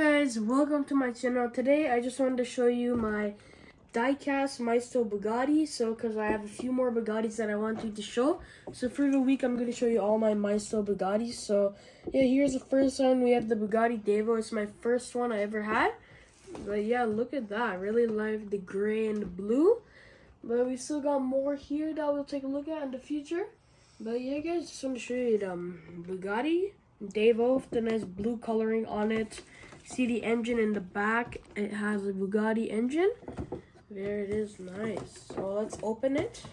guys, welcome to my channel. Today I just wanted to show you my die-cast Maisto Bugatti. So because I have a few more Bugattis that I wanted to show. So for the week I'm going to show you all my Maisto Bugattis. So yeah, here's the first one. We have the Bugatti Divo. It's my first one I ever had. But yeah, look at that. I really like the gray and the blue. But we still got more here that we'll take a look at in the future. But yeah guys, just want to show you the Bugatti Divo with the nice blue coloring on it. See the engine in the back, it has a Bugatti engine. There it is, nice. So let's open it.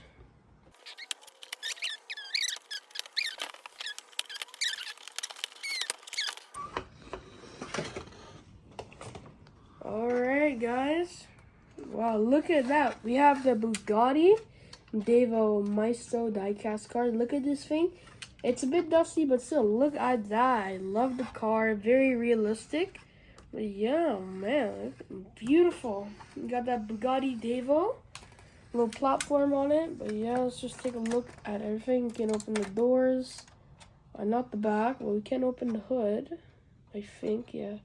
Alright guys, wow, look at that. We have the Bugatti Divo Maisto die-cast car. Look at this thing. It's a bit dusty, but still, look at that. I love the car, very realistic. But yeah, man, beautiful. You got that Bugatti Divo, little platform on it. But yeah, let's just take a look at everything. We can open the doors, not the back. Well, we can open the hood, I think. Yeah,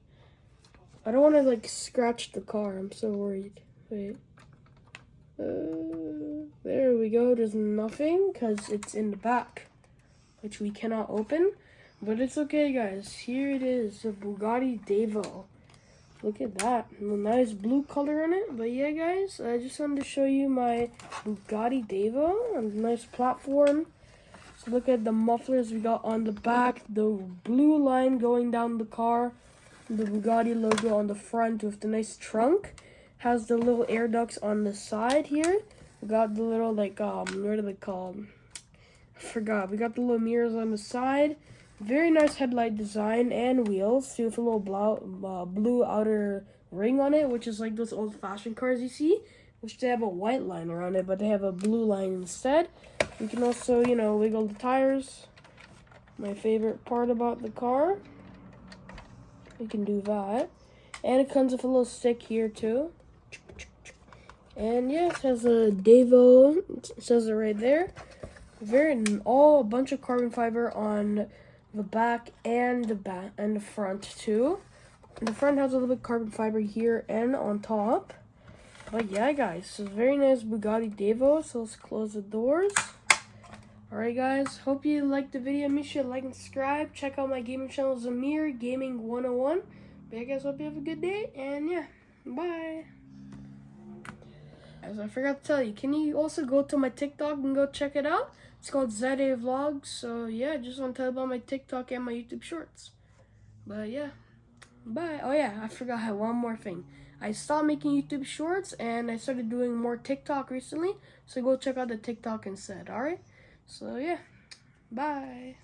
I don't want to like scratch the car. I'm so worried. Wait, there we go. There's nothing because it's in the back, which we cannot open. But it's okay, guys. Here it is, the Bugatti Divo. Look at that, a nice blue color on it. But yeah guys, I just wanted to show you my Bugatti Divo, a nice platform. So look at the mufflers we got on the back, the blue line going down the car, the Bugatti logo on the front with the nice trunk. Has the little air ducts on the side here. We got the little like what are they called? I forgot. We got the little mirrors on the side. Very nice headlight design and wheels. See, with a little blue outer ring on it, which is like those old-fashioned cars you see, which they have a white line around it, but they have a blue line instead. You can also, you know, wiggle the tires. My favorite part about the car. You can do that. And it comes with a little stick here too. And yeah, it has a Divo. It says it right there. A bunch of carbon fiber on the back and the front too. And the front has a little bit of carbon fiber here and on top. But yeah guys, so very nice Bugatti Divo. So let's close the doors. Alright guys, hope you liked the video. Make sure to like and subscribe. Check out my gaming channel, Zamir Gaming 101. But yeah guys, hope you have a good day, and yeah, bye. As I forgot to tell you, can you also go to my TikTok and go check it out? It's called ZA Vlogs. So yeah, just want to tell you about my TikTok and my YouTube shorts. But yeah, bye. Oh yeah, I forgot I had one more thing. I stopped making YouTube shorts and I started doing more TikTok recently. So go check out the TikTok instead, alright? So yeah, bye.